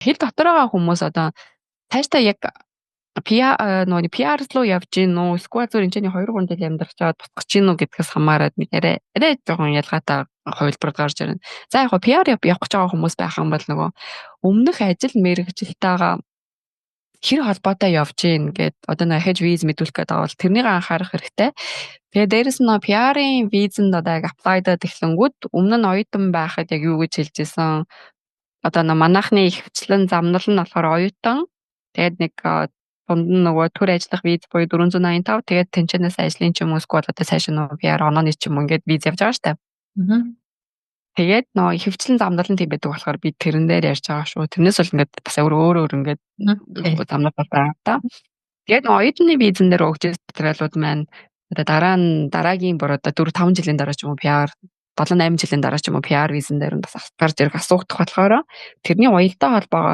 хэл дотор байгаа хүмүүс одоо цаашдаа яг нөгөө PR руу явж гин үү эсвэл зөв энэ 2 3 жил амьдрах чаад босгож гин үү гэдгээс хамаарат нэг арай жоохон ялгаатай хувилбар гарч ирнэ. За яг PR явах гэж байгаа хүмүүс байх юм бол нөгөө өмнөх ажил мэргэжилтэйгээ хэр холбоотой явж гин гэд одоо нэг хэж виз мэдүүлэх гэдэг бол тэрнийг анхаарах хэрэгтэй. Тэгээ дээрэс нь PR-ийн визэнд одоо яг аплайдад эхлэнгүүд өмнө нь оюутан байхад яг юу гэж хэлжсэн одоо манайхны ихвчлэн замнал нь болохоор оюутан тэгээд нэг дунд нь нөгөө төр ажиллах виз буюу 485 тэгээд тэнцэнээс ажлын ч юм уу эсвэл одоо цааш нь PR онооны ч юм уу ингээд виз явж байгаа штэ. Тэгээд нөгөө ихвчлэн замнал нь тийм байдаг болохоор би тэрэн дээр ярьж байгаа шүү. Тэрнээс бол ингээд бас өөр ингээд замнал байна та. Тэгээд нөгөө оюутны визэн дээр өгч материалууд маань одоо дараагийн бүр одоо 4 5 жилийн дараа ч юм уу PR 7 8 жилийн дараа ч юм уу PR визэн дээр нь бас гарч ирэх асуудах болохоор тэрний уялдаа холбоогоо